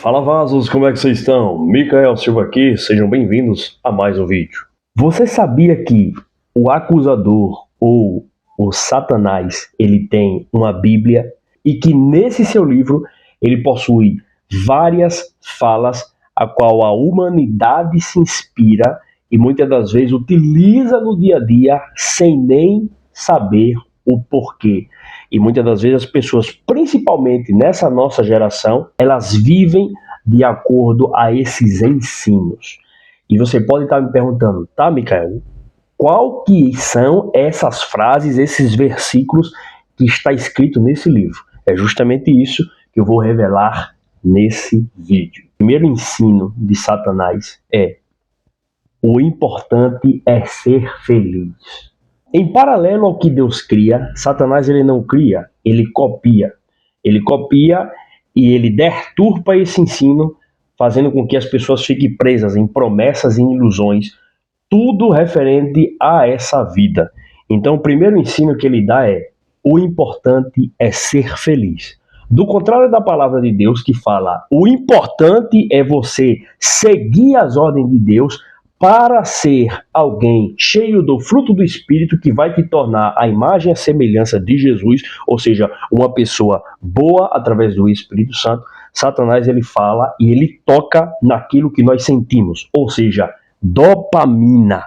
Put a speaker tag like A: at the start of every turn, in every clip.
A: Fala vasos, como é que vocês estão? Micael Silva aqui, sejam bem-vindos a mais um vídeo. Você sabia que o acusador ou o Satanás, ele tem uma Bíblia e que nesse seu livro ele possui várias falas a qual a humanidade se inspira e muitas das vezes utiliza no dia a dia sem nem saber o porquê. E muitas das vezes as pessoas, principalmente nessa nossa geração, elas vivem de acordo a esses ensinos. E você pode estar me perguntando, tá, Micael, qual que são essas frases, esses versículos que está escrito nesse livro? É justamente isso que eu vou revelar nesse vídeo. O primeiro ensino de Satanás é: o importante é ser feliz. Em paralelo ao que Deus cria, Satanás ele não cria, ele copia. Ele copia e ele deturpa esse ensino, fazendo com que as pessoas fiquem presas em promessas e em ilusões, tudo referente a essa vida. Então, o primeiro ensino que ele dá é: o importante é ser feliz. Do contrário da palavra de Deus que fala, o importante é você seguir as ordens de Deus para ser alguém cheio do fruto do Espírito que vai te tornar a imagem e a semelhança de Jesus, ou seja, uma pessoa boa através do Espírito Santo. Satanás ele fala e ele toca naquilo que nós sentimos, ou seja, dopamina.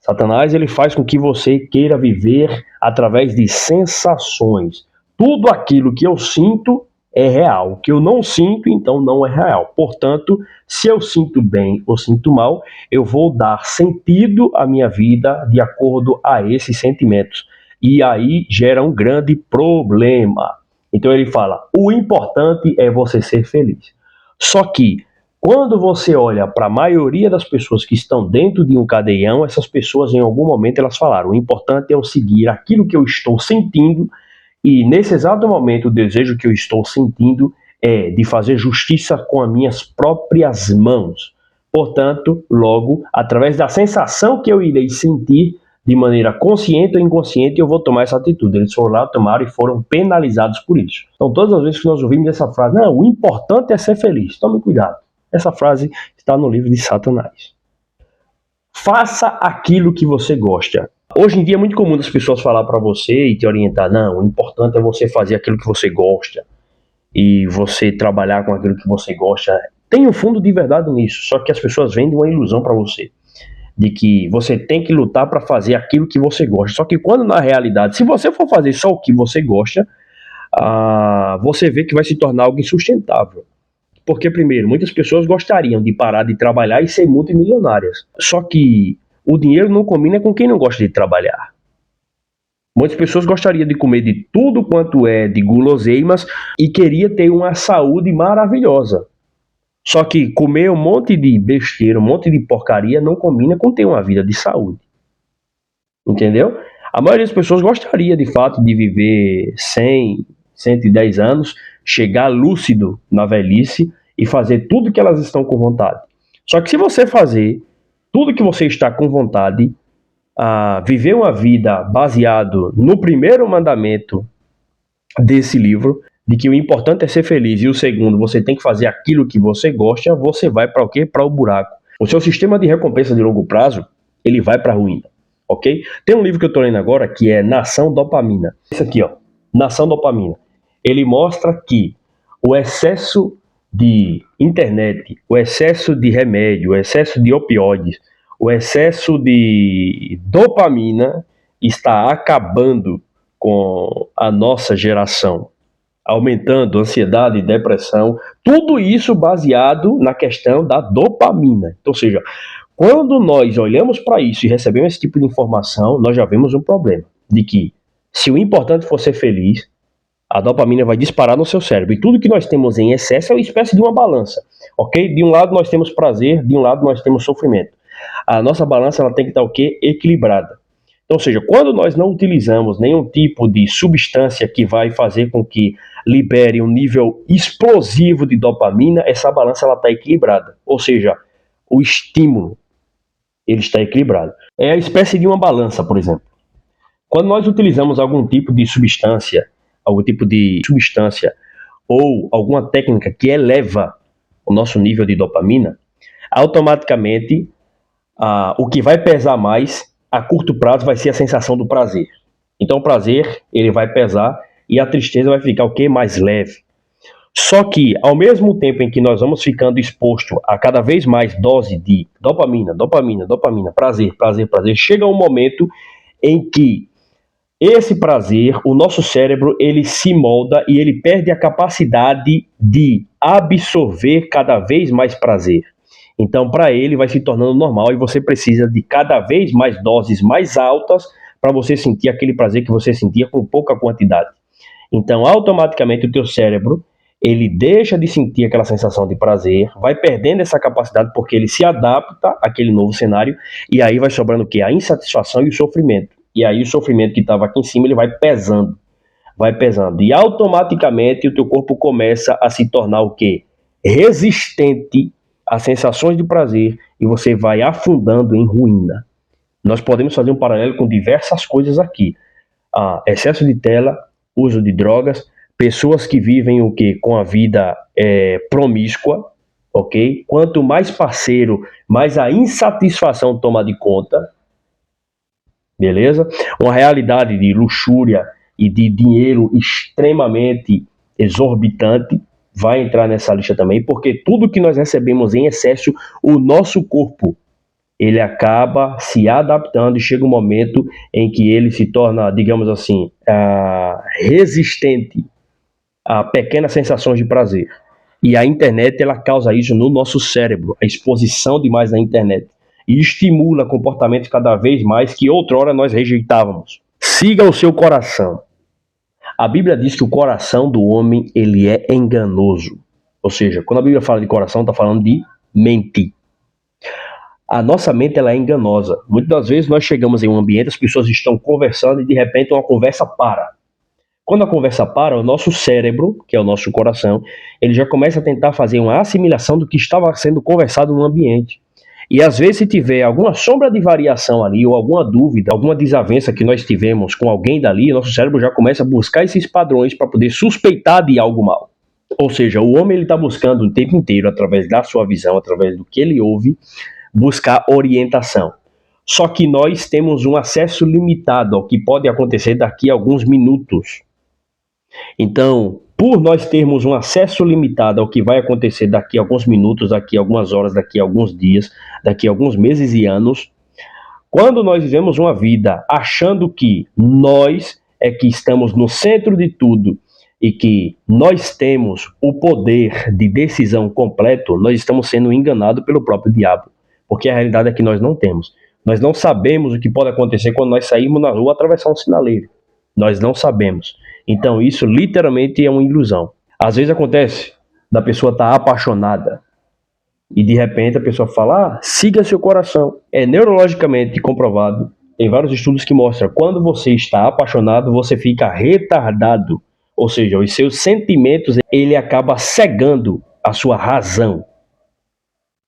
A: Satanás ele faz com que você queira viver através de sensações. Tudo aquilo que eu sinto é real. O que eu não sinto, então não é real. Portanto, se eu sinto bem ou sinto mal, eu vou dar sentido à minha vida de acordo a esses sentimentos. E aí gera um grande problema. Então ele fala, o importante é você ser feliz. Só que, quando você olha para a maioria das pessoas que estão dentro de um cadeião, essas pessoas em algum momento elas falaram, o importante é eu seguir aquilo que eu estou sentindo. E nesse exato momento, o desejo que eu estou sentindo é de fazer justiça com as minhas próprias mãos. Portanto, logo, através da sensação que eu irei sentir, de maneira consciente ou inconsciente, eu vou tomar essa atitude. Eles foram lá, tomaram e foram penalizados por isso. Então, todas as vezes que nós ouvimos essa frase, não, o importante é ser feliz. Tome cuidado. Essa frase está no livro de Satanás. Faça aquilo que você gosta. Hoje em dia é muito comum as pessoas falar para você e te orientar, não, o importante é você fazer aquilo que você gosta e você trabalhar com aquilo que você gosta. Tem um fundo de verdade nisso, só que as pessoas vendem uma ilusão para você, de que você tem que lutar para fazer aquilo que você gosta. Só que quando na realidade, se você for fazer só o que você gosta, você vê que vai se tornar algo insustentável. Porque, primeiro, muitas pessoas gostariam de parar de trabalhar e ser multimilionárias. Só que o dinheiro não combina com quem não gosta de trabalhar. Muitas pessoas gostariam de comer de tudo quanto é de guloseimas e queria ter uma saúde maravilhosa. Só que comer um monte de besteira, um monte de porcaria não combina com ter uma vida de saúde. Entendeu? A maioria das pessoas gostaria, de fato, de viver 100, 110 anos, chegar lúcido na velhice e fazer tudo que elas estão com vontade. Só que se você fazer tudo que você está com vontade, viver uma vida baseado no primeiro mandamento desse livro, de que o importante é ser feliz, e o segundo, você tem que fazer aquilo que você gosta, você vai para o quê? Para o buraco. O seu sistema de recompensa de longo prazo, ele vai para a ruína, ok? Tem um livro que eu estou lendo agora que é Nação Dopamina. Esse aqui, ó, Nação Dopamina. Ele mostra que o excesso de internet, o excesso de remédio, o excesso de opioides, o excesso de dopamina está acabando com a nossa geração, aumentando ansiedade e depressão, tudo isso baseado na questão da dopamina. Então, ou seja, quando nós olhamos para isso e recebemos esse tipo de informação, nós já vemos um problema, de que se o importante for ser feliz, a dopamina vai disparar no seu cérebro. E tudo que nós temos em excesso é uma espécie de uma balança, ok? De um lado nós temos prazer, de um lado nós temos sofrimento. A nossa balança ela tem que estar o quê? Equilibrada. Então, ou seja, quando nós não utilizamos nenhum tipo de substância que vai fazer com que libere um nível explosivo de dopamina, essa balança ela está equilibrada. Ou seja, o estímulo ele está equilibrado. É a espécie de uma balança, por exemplo. Quando nós utilizamos algum tipo de substância ou alguma técnica que eleva o nosso nível de dopamina, automaticamente o que vai pesar mais a curto prazo vai ser a sensação do prazer. Então o prazer ele vai pesar e a tristeza vai ficar o quê? Mais leve. Só que, ao mesmo tempo em que nós vamos ficando exposto a cada vez mais dose de dopamina, prazer, chega um momento em que esse prazer, o nosso cérebro, ele se molda e ele perde a capacidade de absorver cada vez mais prazer. Então, para ele, vai se tornando normal e você precisa de cada vez mais doses mais altas para você sentir aquele prazer que você sentia com pouca quantidade. Então, automaticamente, o teu cérebro, ele deixa de sentir aquela sensação de prazer, vai perdendo essa capacidade porque ele se adapta àquele novo cenário e aí vai sobrando o quê? A insatisfação e o sofrimento. E aí o sofrimento que estava aqui em cima, ele vai pesando. E automaticamente o teu corpo começa a se tornar o quê? Resistente às sensações de prazer e você vai afundando em ruína. Nós podemos fazer um paralelo com diversas coisas aqui. Excesso de tela, uso de drogas, pessoas que vivem o quê? Com a vida promíscua, ok? Quanto mais parceiro, mais a insatisfação toma de conta. Beleza? Uma realidade de luxúria e de dinheiro extremamente exorbitante vai entrar nessa lista também, porque tudo que nós recebemos em excesso, o nosso corpo, ele acaba se adaptando e chega um momento em que ele se torna, digamos assim, resistente a pequenas sensações de prazer. E a internet, ela causa isso no nosso cérebro, a exposição demais na internet. E estimula comportamentos cada vez mais que outrora nós rejeitávamos. Siga o seu coração. A Bíblia diz que o coração do homem ele é enganoso. Ou seja, quando a Bíblia fala de coração, está falando de mente. A nossa mente ela é enganosa. Muitas das vezes nós chegamos em um ambiente, as pessoas estão conversando e de repente uma conversa para. Quando a conversa para, o nosso cérebro, que é o nosso coração, ele já começa a tentar fazer uma assimilação do que estava sendo conversado no ambiente. E às vezes se tiver alguma sombra de variação ali, ou alguma dúvida, alguma desavença que nós tivemos com alguém dali, nosso cérebro já começa a buscar esses padrões para poder suspeitar de algo mal. Ou seja, o homem está buscando o tempo inteiro, através da sua visão, através do que ele ouve, buscar orientação. Só que nós temos um acesso limitado ao que pode acontecer daqui a alguns minutos. Então, por nós termos um acesso limitado ao que vai acontecer daqui a alguns minutos, daqui a algumas horas, daqui a alguns dias, daqui a alguns meses e anos, quando nós vivemos uma vida achando que nós é que estamos no centro de tudo e que nós temos o poder de decisão completo, nós estamos sendo enganados pelo próprio diabo, porque a realidade é que nós não temos. Nós não sabemos o que pode acontecer quando nós saímos na rua atravessar um sinaleiro. Nós não sabemos. Então isso literalmente é uma ilusão. Às vezes acontece da pessoa estar apaixonada e de repente a pessoa fala, siga seu coração. É neurologicamente comprovado, tem vários estudos que mostram quando você está apaixonado, você fica retardado. Ou seja, os seus sentimentos, ele acaba cegando a sua razão.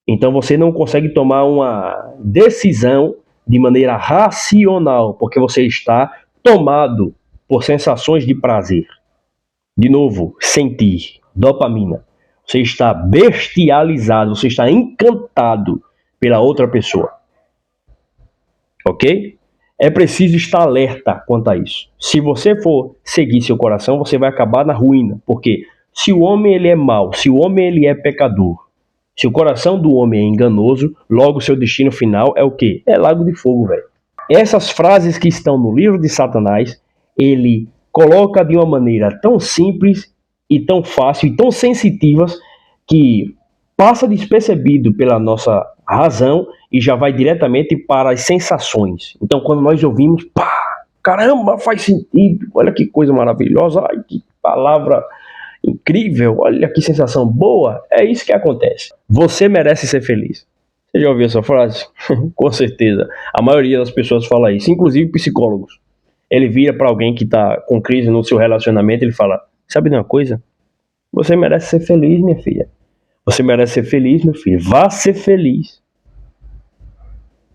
A: Então você não consegue tomar uma decisão de maneira racional, porque você está tomado por sensações de prazer. De novo, sentir, dopamina. Você está bestializado, você está encantado pela outra pessoa. Ok? É preciso estar alerta quanto a isso. Se você for seguir seu coração, você vai acabar na ruína. Porque se o homem ele é mau, se o homem ele é pecador, se o coração do homem é enganoso, logo seu destino final é o quê? É lago de fogo, velho. Essas frases que estão no livro de Satanás, ele coloca de uma maneira tão simples e tão fácil e tão sensitivas que passa despercebido pela nossa razão e já vai diretamente para as sensações. Então, quando nós ouvimos, pá, caramba, faz sentido, olha que coisa maravilhosa, ai, que palavra incrível, olha que sensação boa, é isso que acontece. Você merece ser feliz. Você já ouviu essa frase? Com certeza. A maioria das pessoas fala isso, inclusive psicólogos. Ele vira para alguém que está com crise no seu relacionamento, ele fala, sabe de uma coisa? Você merece ser feliz, minha filha. Você merece ser feliz, meu filho. Vá ser feliz.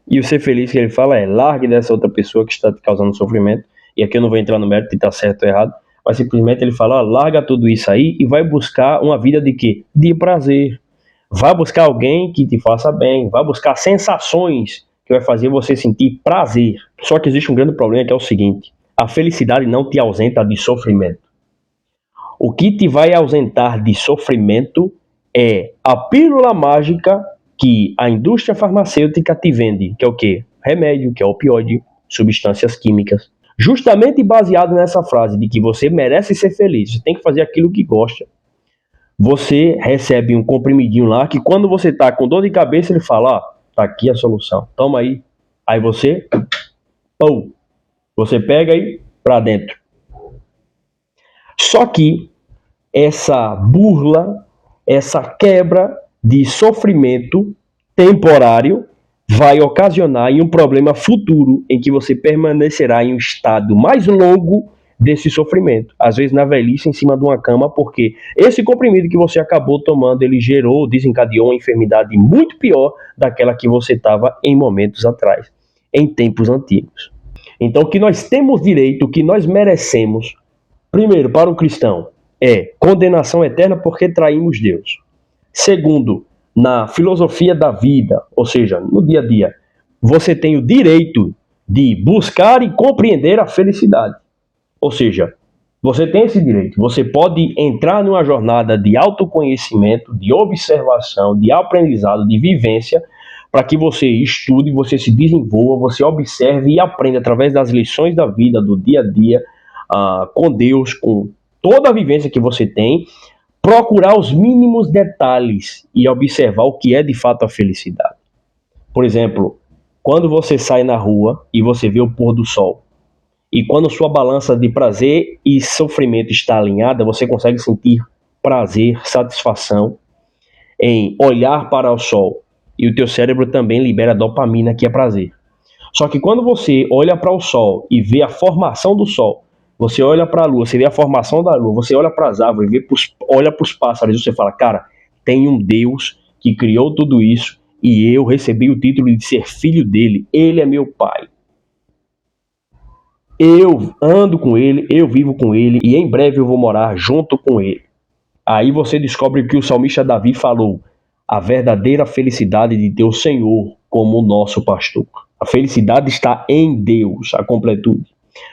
A: E o ser feliz que ele fala é, largue dessa outra pessoa que está te causando sofrimento. E aqui eu não vou entrar no mérito de estar certo ou errado, mas simplesmente ele fala, larga tudo isso aí e vai buscar uma vida de quê? De prazer. Vá buscar alguém que te faça bem, vá buscar sensações que vai fazer você sentir prazer. Só que existe um grande problema que é o seguinte: a felicidade não te ausenta de sofrimento. O que te vai ausentar de sofrimento é a pílula mágica que a indústria farmacêutica te vende, que é o quê? Remédio, que é opioide, substâncias químicas. Justamente baseado nessa frase de que você merece ser feliz, você tem que fazer aquilo que gosta. Você recebe um comprimidinho lá que quando você tá com dor de cabeça, ele fala, ó, tá aqui a solução, toma aí. Aí você, pô, você pega aí pra dentro. Só que essa burla, essa quebra de sofrimento temporário vai ocasionar em um problema futuro em que você permanecerá em um estado mais longo desse sofrimento. Às vezes na velhice em cima de uma cama, porque esse comprimido que você acabou tomando, ele gerou, desencadeou uma enfermidade muito pior daquela que você estava em momentos atrás, em tempos antigos. Então o que nós temos direito, o que nós merecemos, primeiro, para o cristão, é condenação eterna porque traímos Deus. Segundo, na filosofia da vida, ou seja, no dia a dia, você tem o direito de buscar e compreender a felicidade. Ou seja, você tem esse direito. Você pode entrar numa jornada de autoconhecimento, de observação, de aprendizado, de vivência, para que você estude, você se desenvolva, você observe e aprenda através das lições da vida, do dia a dia, com Deus, com toda a vivência que você tem, procurar os mínimos detalhes e observar o que é de fato a felicidade. Por exemplo, quando você sai na rua e você vê o pôr do sol, e quando sua balança de prazer e sofrimento está alinhada, você consegue sentir prazer, satisfação em olhar para o sol. E o teu cérebro também libera dopamina, que é prazer. Só que quando você olha para o sol e vê a formação do sol, você olha para a lua, você vê a formação da lua, você olha para as árvores, olha para os pássaros, e você fala, cara, tem um Deus que criou tudo isso e eu recebi o título de ser filho dele, ele é meu pai. Eu ando com ele, eu vivo com ele e em breve eu vou morar junto com ele. Aí você descobre que o salmista Davi falou, a verdadeira felicidade de ter o Senhor como o nosso pastor. A felicidade está em Deus, a completude.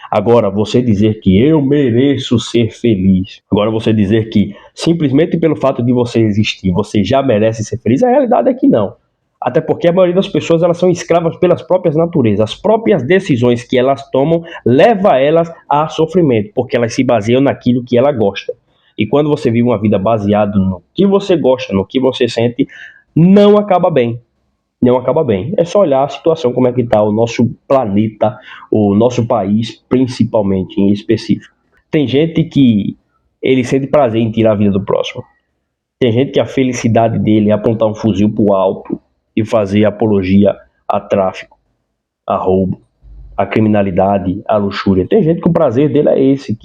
A: Agora, você dizer que eu mereço ser feliz, agora você dizer que simplesmente pelo fato de você existir, você já merece ser feliz, a realidade é que não. Até porque a maioria das pessoas elas são escravas pelas próprias naturezas. As próprias decisões que elas tomam levam elas a sofrimento, porque elas se baseiam naquilo que ela gosta. E quando você vive uma vida baseada no que você gosta, no que você sente, não acaba bem. Não acaba bem. É só olhar a situação, como é que está o nosso planeta, o nosso país, principalmente, em específico. Tem gente que ele sente prazer em tirar a vida do próximo. Tem gente que a felicidade dele é apontar um fuzil pro alto e fazer apologia a tráfico, a roubo, a criminalidade, a luxúria. Tem gente que o prazer dele é esse,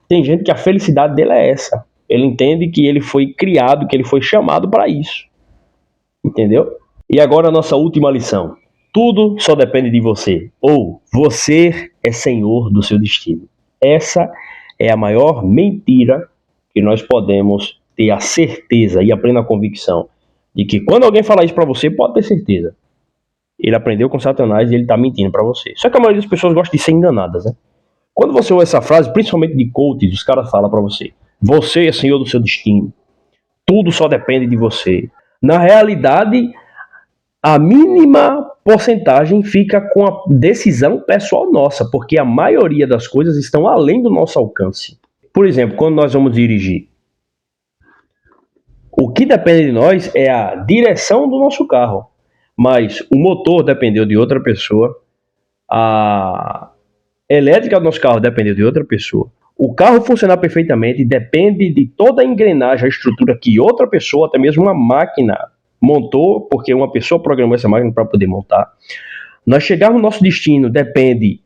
A: tem gente que a felicidade dele é essa. Ele entende que ele foi criado, que ele foi chamado para isso. Entendeu? E agora a nossa última lição. Tudo só depende de você. Ou você é senhor do seu destino. Essa é a maior mentira que nós podemos ter a certeza e a plena convicção de que quando alguém falar isso para você, pode ter certeza. Ele aprendeu com Satanás e ele está mentindo para você. Só que a maioria das pessoas gosta de ser enganadas, né? Quando você ouve essa frase, principalmente de coaches, os caras falam para você, você é senhor do seu destino. Tudo só depende de você. Na realidade, a mínima porcentagem fica com a decisão pessoal nossa, porque a maioria das coisas estão além do nosso alcance. Por exemplo, quando nós vamos dirigir, o que depende de nós é a direção do nosso carro, mas o motor dependeu de outra pessoa, a elétrica do nosso carro dependeu de outra pessoa. O carro funcionar perfeitamente depende de toda a engrenagem, a estrutura que outra pessoa, até mesmo uma máquina, montou, porque uma pessoa programou essa máquina para poder montar. Nós chegarmos no nosso destino depende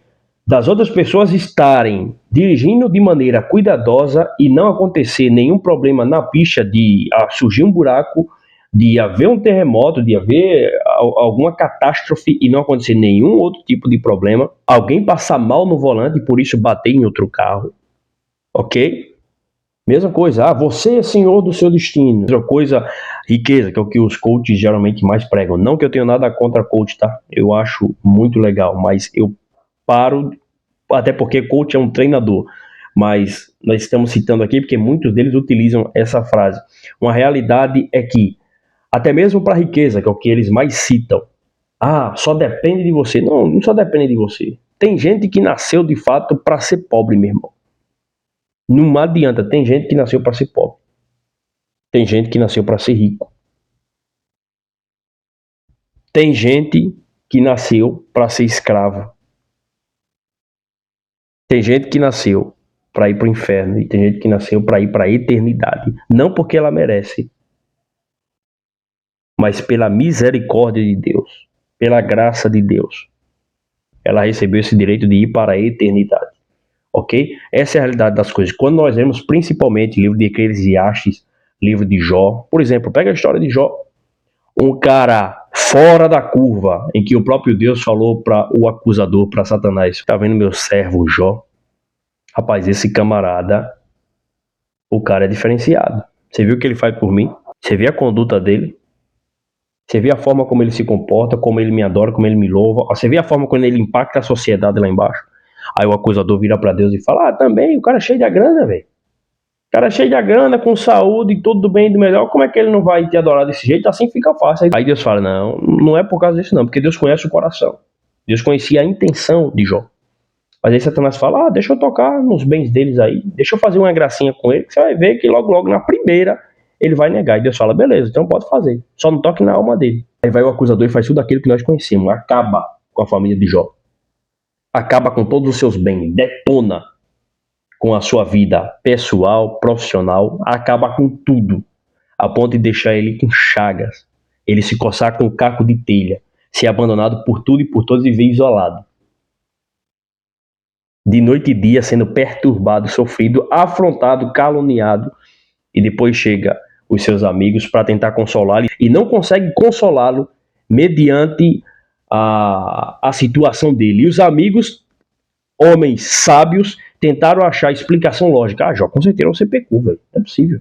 A: das outras pessoas estarem dirigindo de maneira cuidadosa e não acontecer nenhum problema na pista de surgir um buraco, de haver um terremoto, de haver alguma catástrofe e não acontecer nenhum outro tipo de problema, alguém passar mal no volante e por isso bater em outro carro, ok? Mesma coisa, você é senhor do seu destino. Mesma coisa, riqueza, que é o que os coaches geralmente mais pregam. Não que eu tenha nada contra coach, tá? Eu acho muito legal, mas eu paro, até porque coach é um treinador. Mas nós estamos citando aqui porque muitos deles utilizam essa frase. Uma realidade é que, até mesmo para a riqueza, que é o que eles mais citam, só depende de você. Não, não só depende de você. Tem gente que nasceu de fato para ser pobre, meu irmão. Não adianta, tem gente que nasceu para ser pobre. Tem gente que nasceu para ser rico. Tem gente que nasceu para ser escravo. Tem gente que nasceu para ir para o inferno e tem gente que nasceu para ir para a eternidade. Não porque ela merece, mas pela misericórdia de Deus, pela graça de Deus. Ela recebeu esse direito de ir para a eternidade. Ok? Essa é a realidade das coisas. Quando nós vemos principalmente livro de Eclesiastes, livro de Jó, por exemplo, pega a história de Jó, um cara fora da curva, em que o próprio Deus falou para o acusador, para Satanás: tá vendo meu servo Jó? Rapaz, esse camarada, o cara é diferenciado. Você viu o que ele faz por mim? Você vê a conduta dele? Você vê a forma como ele se comporta, como ele me adora, como ele me louva? Você vê a forma como ele impacta a sociedade lá embaixo? Aí o acusador vira para Deus e fala: também, o cara é cheio de grana, velho. O cara é cheio de grana, com saúde, tudo do bem e do melhor, como é que ele não vai te adorar desse jeito? Assim fica fácil. Aí Deus fala: não, não é por causa disso não, porque Deus conhece o coração. Deus conhecia a intenção de Jó. Mas aí Satanás fala: deixa eu tocar nos bens deles aí, deixa eu fazer uma gracinha com ele, que você vai ver que logo na primeira ele vai negar. E Deus fala: beleza, então pode fazer, só não toque na alma dele. Aí vai o acusador e faz tudo aquilo que nós conhecemos, acaba com a família de Jó. Acaba com todos os seus bens, detona com a sua vida pessoal, profissional, acaba com tudo, a ponto de deixar ele com chagas, ele se coçar com um caco de telha, ser abandonado por tudo e por todos e viver isolado. De noite e dia sendo perturbado, sofrido, afrontado, caluniado, e depois chega os seus amigos para tentar consolá-lo e não consegue consolá-lo mediante a situação dele. E os amigos, homens sábios, tentaram achar explicação lógica. Jó, com certeza você pecou, velho. Não é possível.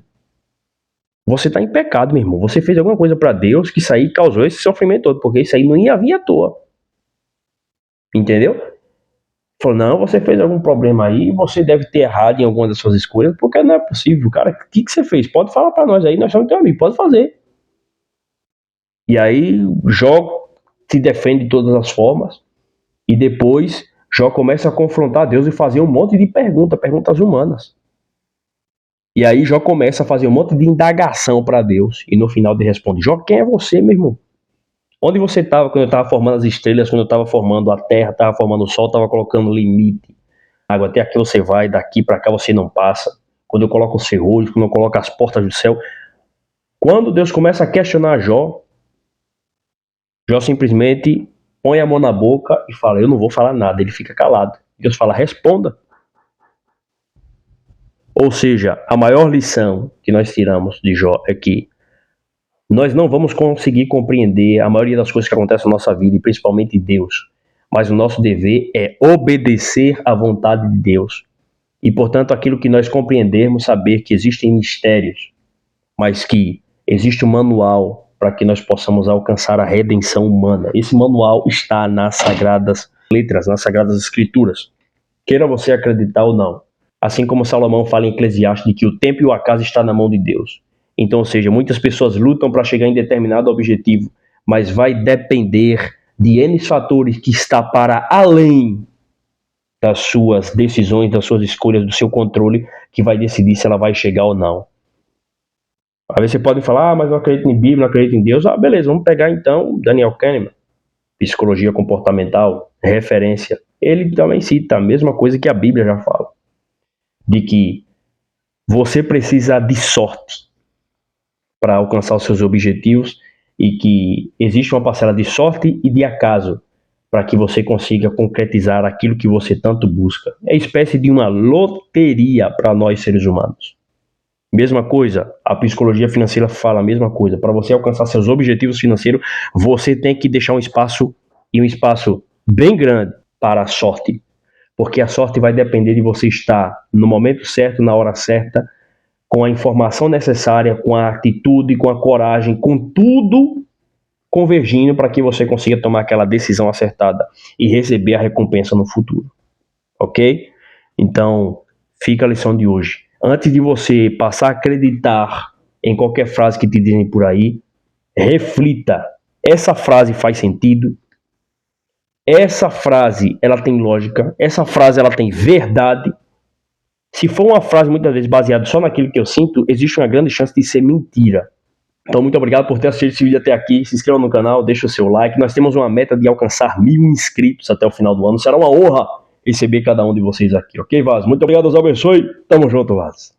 A: Você está em pecado, meu irmão. Você fez alguma coisa para Deus que isso aí causou esse sofrimento todo, porque isso aí não ia vir à toa. Entendeu? Falou: não, você fez algum problema aí, você deve ter errado em alguma das suas escolhas, porque não é possível, cara. O que você fez? Pode falar para nós aí, nós somos teu amigo, pode fazer. E aí Jó se defende de todas as formas, e depois Jó começa a confrontar Deus e fazer um monte de perguntas humanas. E aí Jó começa a fazer um monte de indagação para Deus, e no final ele responde: Jó, quem é você, meu irmão? Onde você estava quando eu estava formando as estrelas, quando eu estava formando a terra, estava formando o sol, estava colocando limite? Água, até aqui você vai, daqui para cá você não passa. Quando eu coloco os ferrolhos, quando eu coloco as portas do céu. Quando Deus começa a questionar Jó, Jó simplesmente põe a mão na boca e fala: eu não vou falar nada. Ele fica calado. Deus fala: responda. Ou seja, a maior lição que nós tiramos de Jó é que nós não vamos conseguir compreender a maioria das coisas que acontecem na nossa vida, e principalmente Deus. Mas o nosso dever é obedecer à vontade de Deus. E, portanto, aquilo que nós compreendermos, saber que existem mistérios, mas que existe um manual para que nós possamos alcançar a redenção humana. Esse manual está nas Sagradas Letras, nas Sagradas Escrituras. Queira você acreditar ou não. Assim como Salomão fala em Eclesiastes de que o tempo e o acaso está na mão de Deus. Então, ou seja, muitas pessoas lutam para chegar em determinado objetivo, mas vai depender de N fatores que está para além das suas decisões, das suas escolhas, do seu controle, que vai decidir se ela vai chegar ou não. Às vezes você pode falar: mas eu acredito em Bíblia, não acredito em Deus. Beleza, vamos pegar então Daniel Kahneman, psicologia comportamental, referência. Ele também cita a mesma coisa que a Bíblia já fala, de que você precisa de sorte para alcançar os seus objetivos e que existe uma parcela de sorte e de acaso para que você consiga concretizar aquilo que você tanto busca. É espécie de uma loteria para nós seres humanos. Mesma coisa, a psicologia financeira fala a mesma coisa. Para você alcançar seus objetivos financeiros, você tem que deixar um espaço, e um espaço bem grande, para a sorte. Porque a sorte vai depender de você estar no momento certo, na hora certa, com a informação necessária, com a atitude, com a coragem, com tudo convergindo para que você consiga tomar aquela decisão acertada e receber a recompensa no futuro. Ok? Então, fica a lição de hoje. Antes de você passar a acreditar em qualquer frase que te dizem por aí, reflita. Essa frase faz sentido? Essa frase, ela tem lógica? Essa frase, ela tem verdade? Se for uma frase muitas vezes baseada só naquilo que eu sinto, existe uma grande chance de ser mentira. Então, muito obrigado por ter assistido esse vídeo até aqui. Se inscreva no canal, deixa o seu like. Nós temos uma meta de alcançar 1000 inscritos até o final do ano. Será uma honra receber cada um de vocês aqui, ok, Vaz? Muito obrigado, Deus abençoe. Tamo junto, Vaz.